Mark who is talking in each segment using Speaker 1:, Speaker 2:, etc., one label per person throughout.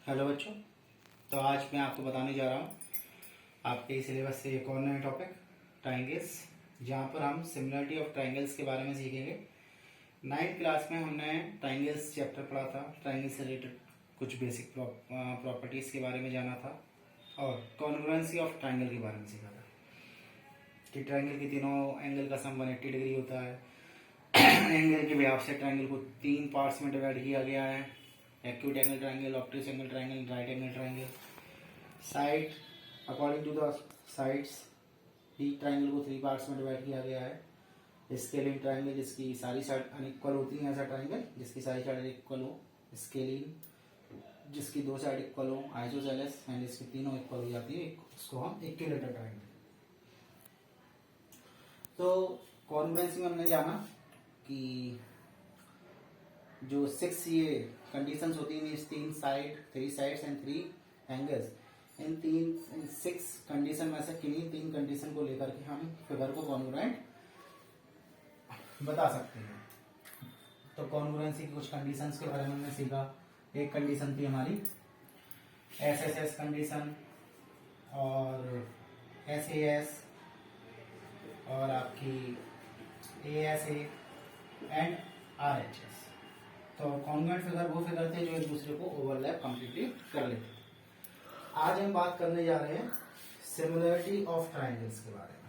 Speaker 1: Hello बच्चों। तो आज मैं आपको बताने जा रहा हूँ आपके सिलेबस से एक और नया टॉपिक ट्राइंगल्स, जहाँ पर हम सिमिलरिटी ऑफ ट्राइंगल्स के बारे में सीखेंगे। 9th क्लास में हमने ट्राइंगल्स चैप्टर पढ़ा था। ट्राइंगल से रिलेटेड कुछ बेसिक प्रॉपर्टीज़ के बारे में जाना था और कॉन्ग्रुएंसी ऑफ ट्राइंगल के बारे में सीखा था कि ट्राइंगल के तीनों एंगल का सम 180 डिग्री होता है। एंगल के व्याप से ट्राइंगल को 3 पार्ट्स में डिवाइड किया गया है: acute angle triangle, obtuse angle triangle, right angle triangle. Side according to the sides भी ट्राइंगल को 3 पार्ट्स में डिवाइड किया गया है। स्केलिंग ट्राइंगल, जिसकी सारी साइड अनइक्वल होती हैं, ऐसा ट्राइंगल जिसकी सारी साइड इक्वल हो। स्केलिंग, जिसकी 2 साइड इक्वल हो। आइसोसेलेस एंड इसकी तीनों इक्वल हो जाती है, उसको हम इक्विलेटरल ट्राइंगल। तो कॉन्ग्रुएंसी में हमने जाना कि जो 6 ये कंडीशंस होती हैं, 3 sides and 3 angles, in 6 condition में से किन्हीं 3 कंडीशन को लेकर के हम फिगर को कॉन्ग्रुएंट बता सकते हैं। तो कॉन्ग्रुएंसी की कुछ कंडीशंस के बारे में हमने सीखा। एक कंडीशन थी हमारी एसएसएस कंडीशन और एसएएस और आपकी एएसए एंड आरएचएस। तो कॉन्ग्रुएंट फिगर वो फिगर थे जो एक दूसरे को ओवरलैप कंप्लीटली कर लेते। आज हम बात करने जा रहे हैं सिमिलरिटी ऑफ ट्राइंगल्स के बारे में।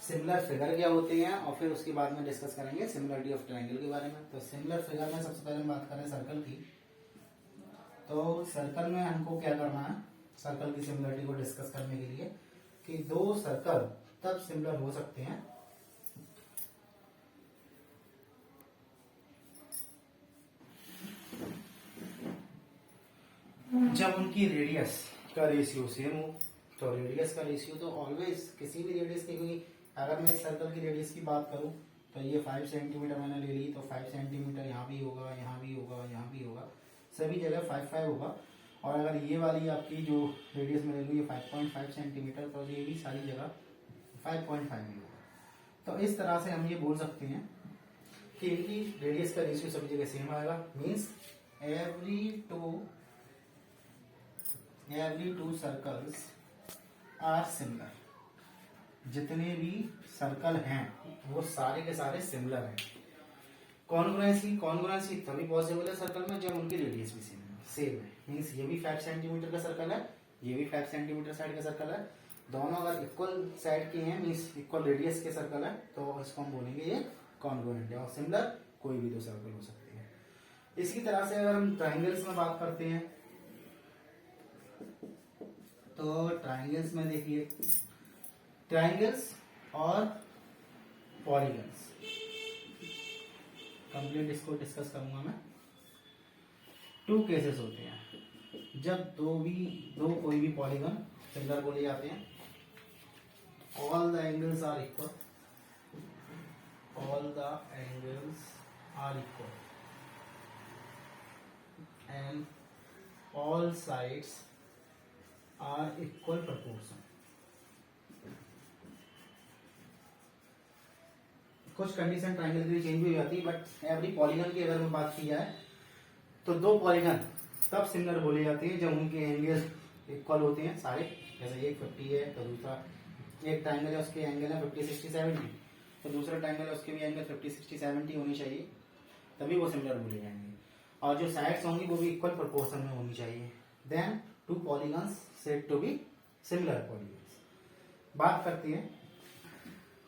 Speaker 1: सिमिलर फिगर क्या होते हैं और फिर उसके बाद में डिस्कस करेंगे सिमिलरिटी ऑफ ट्राइंगल के बारे में। तो सिमिलर फिगर में सबसे पहले हम बात करें सर्कल की। तो सर्कल में हमको क्या करना है, सर्कल की सिमिलरिटी को डिस्कस करने के लिए, कि 2 सर्कल तब सिमिलर हो सकते हैं जब उनकी रेडियस का रेशियो सेम हो। तो रेडियस का रेशियो तो ऑलवेज किसी भी रेडियस के, क्योंकि अगर मैं सर्कल की रेडियस की बात करूं तो ये 5 सेंटीमीटर मैंने ले ली, तो 5 सेंटीमीटर यहाँ भी होगा, यहाँ भी होगा, यहाँ भी होगा, सभी जगह 5 होगा। और अगर ये वाली आपकी जो रेडियस में ले लूँ ये 5.5 सेंटीमीटर, तो ये भी सारी जगह 5.5 ही होगा। तो इस तरह से हम ये बोल सकते हैं कि इनकी रेडियस का रेशियो सभी जगह सेम आएगा। Means every two circles are similar। जितने भी सर्कल हैं वो सारे के सारे सिमिलर हैं। कॉन्ग्रुएंसी तभी पॉसिबल है सर्कल में जब उनकी रेडियस भी सेम है। मीन्स ये भी 5 सेंटीमीटर का सर्कल है, ये भी 5 सेंटीमीटर साइड का सर्कल है। दोनों अगर इक्वल साइड के हैं, मीन्स इक्वल रेडियस के सर्कल है, तो इसको हम बोलेंगे ये कॉन्ग्रुएंट है। और सिमिलर कोई भी 2 सर्कल हो सकते हैं। इसी तरह से अगर हम ट्राइंगल्स में बात करते हैं तो ट्राइंगल्स में देखिए, ट्राइंगल्स और पॉलीगन्स कंप्लीट इसको डिस्कस करूंगा मैं। 2 केसेस होते हैं जब दो कोई भी पॉलीगन सिमिलर बोले जाते हैं। All the angles are equal, all the angles are equal and all sides are equal proportion. कुछ कंडीशन ट्राइंगल की चेंज भी हो जाती है, बट एवरी पॉलीगन की अगर मैं बात की जाए तो 2 पॉलीगन तब सिमिलर बोले जाते हैं जब उनके एंगल इक्वल होते हैं सारे। जैसे एक 50 है तो दूसरा, एक ट्राइंगल है उसके एंगल है 50, 60, 70, तो दूसरा ट्राइंगल है उसके भी एंगल 50, 60, 70 होनी चाहिए, तभी वो सिमिलर बोले जाएंगे। और जो साइड्स होंगी वो भी इक्वल प्रोपोर्शन में होनी चाहिए। Then 2 polygons said to be similar polygons. बात करते हैं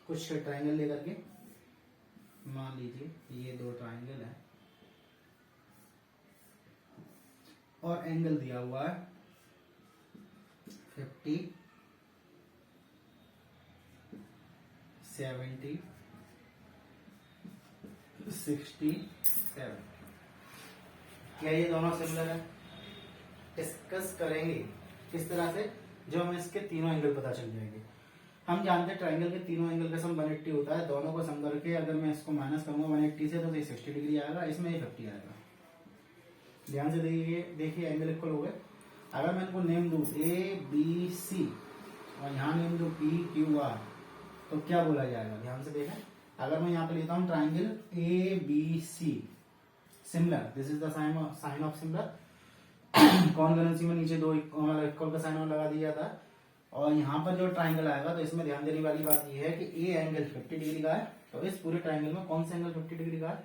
Speaker 1: कुछ ट्राइंगल लेकर के। मान लीजिए ये 2 ट्राइंगल है और एंगल दिया हुआ है 50, 70, 60, 70। क्या ये दोनों सिमिलर है? डिस्कस करेंगे किस तरह से, जो हमें इसके तीनों एंगल पता चल जाएंगे। हम जानते हैं ट्राइंगल के तीनों एंगल का सम 180 होता है। दोनों को सम करके अगर मैं इसको माइनस करूंगा 180 से, तो ये 60 डिग्री आएगा, इसमें ये 50 आएगा। ध्यान से देखिए एंगल इक्वल हो गए। अगर मैं इनको नेम दूं ABC और यहाँ नेम दूं PQR, तो क्या बोला जाएगा? ध्यान से देखें। अगर मैं यहाँ पे लेता हूँ triangle ABC similar, this is the sign of similar, congruency में नीचे दो मतलब इक्वल का साइन लगा दिया था। और यहाँ पर जो ट्राइंगल आएगा तो इसमें ध्यान देने वाली बात यह है कि ए एंगल 50 डिग्री का है, तो इस पूरे ट्राइंगल में कौन सा एंगल 50 डिग्री का है,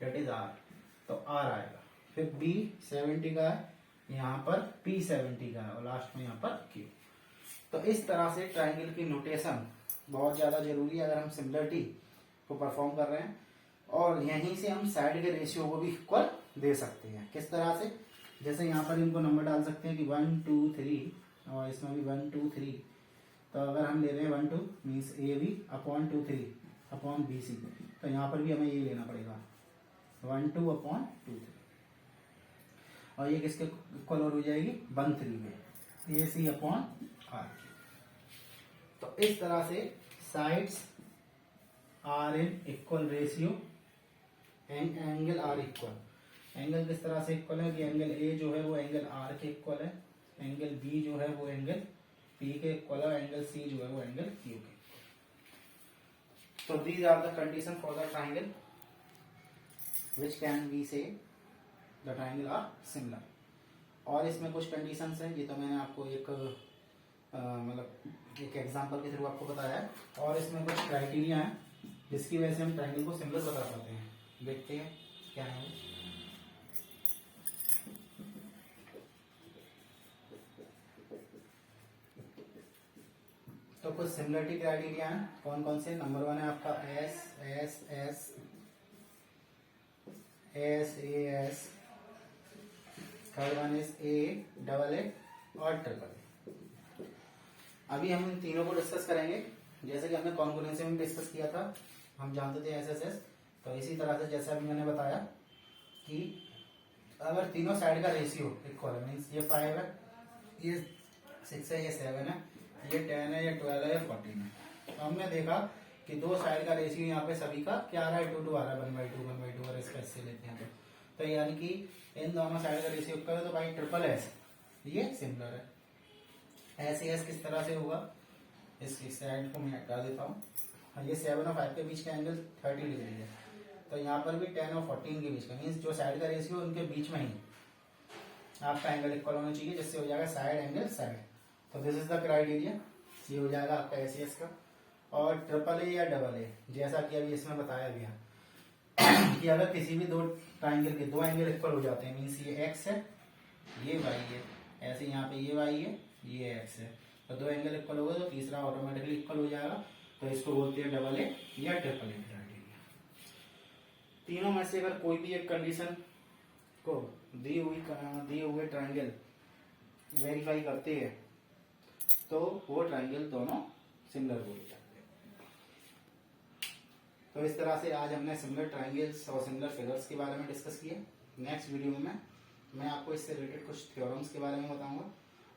Speaker 1: दैट इज आर, तो आर आएगा। फिर बी 70 का है, यहाँ पर पी 70 का है, और लास्ट में यहाँ पर क्यू। तो इस तरह से ट्राइंगल की नोटेशन बहुत ज्यादा जरूरी है अगर हम सिमिलरिटी को परफॉर्म कर रहे हैं। और यहीं से हम साइड के रेशियो को भी इक्वल दे सकते हैं। किस तरह से, जैसे यहाँ पर इनको नंबर डाल सकते हैं कि 1 2 3 और इसमें भी 1 2 3। तो अगर हम ले रहे हैं 1 2 means A B upon 2 3 upon B C, तो यहाँ पर भी हमें ये लेना पड़ेगा 1 2 अपॉन 2 3, और ये किसके इक्वल हो जाएगी 1 3 में ए सी अपॉन आर। तो इस तरह से sides are in equal ratio and angle are equal. Angle किस तरह से इक्वल है कि एंगल ए जो है वो एंगल आर के इक्वल है, एंगल बी जो है वो एंगल पी के इक्वल है, एंगल सी जो है वो एंगल क्यू के। तो these are the condition for the triangle which can be say the triangle are similar. और इसमें कुछ कंडीशंस हैं, ये तो मैंने आपको एक मतलब एक एग्जांपल के थ्रू आपको बताया है। और इसमें कुछ क्राइटेरिया हैं जिसकी वजह से हम ट्राइंगल को सिमिलर बता पाते हैं। देखते हैं क्या है। तो कुछ सिमिलरिटी क्राइटेरिया हैं, कौन कौन से। नंबर 1 है आपका S S S S A S, third one is A double A और ट्रिपल ए। अभी हम इन तीनों को डिस्कस करेंगे। जैसे कि हमने कॉन्ग्रुएंसी में डिस्कस किया था, हम जानते थे एस एस एस। तो इसी तरह से जैसा अभी मैंने बताया कि अगर तीनों साइड का रेशियो इक्वल है, मीन्स ये 5 है, ये 6 है, ये 7 है, ये 10 है, ये 12 है, ये 14 है। तो हमने देखा कि दो साइड का रेशियो यहाँ पे सभी का क्या आ रहा है, 2 2 आ रहा है, 1/2 और इसका इससे लेते हैं तो यानी कि इन दोनों साइड का रेशियो इक्वल है। तो भाई ट्रिपल एस ये सिमिलर है। एस एस किस तरह से होगा, इस साइड को मैं हटा देता हूँ। ये 7 और 5 के बीच का एंगल 30 डिग्री है, तो यहाँ पर भी 10 और 14 के बीच का, मीन्स जो साइड का रेशियो उनके बीच में ही आपका एंगल इक्वल होना चाहिए, जिससे हो जाएगा साइड एंगल साइड। तो दिस इज द क्राइटेरिया, ये हो जाएगा आपका एसीएस का। और ट्रिपल ए या डबल ए, जैसा कि अभी इसमें बताया गया कि अगर किसी भी दो ट्राइंगल के दो एंगल इक्वल हो जाते हैं, मीन्स ये एक्स है, ये वाई है, ऐसे यहाँ पे ये वाई है, ये एक्स है, तो दो एंगल इक्वल हो गए तो तीसरा ऑटोमेटिकली इक्वल हो जाएगा। तो इसको बोलते हैं डबल ए या ट्रिपल ए क्राइटेरिया। तीनों में से अगर कोई भी एक कंडीशन को दिए हुए ट्राइंगल वेरीफाई करते हैं तो वो ट्राइंगल दोनों सिमिलर हो जाते हैं। तो इस तरह से आज हमने सिमिलर ट्राइंगल्स और सिमिलर फिगर्स के बारे में डिस्कस किया। नेक्स्ट वीडियो में मैं आपको इससे रिलेटेड कुछ थ्योरम्स के बारे में बताऊंगा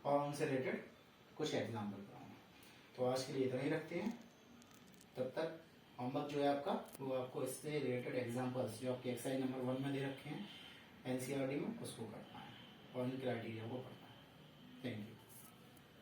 Speaker 1: और उनसे रिलेटेड कुछ एग्जाम्पल बताऊंगा। तो आज के लिए इतना ही रखते हैं। तब तक होमवर्क जो है आपका वो आपको इससे रिलेटेड एग्जाम्पल्स जो आपके एक्सरसाइज नंबर 1 में दे रखे हैं एनसीईआरटी में, उसको करना है और इन क्राइटेरिया को पढ़ना है। Thank you.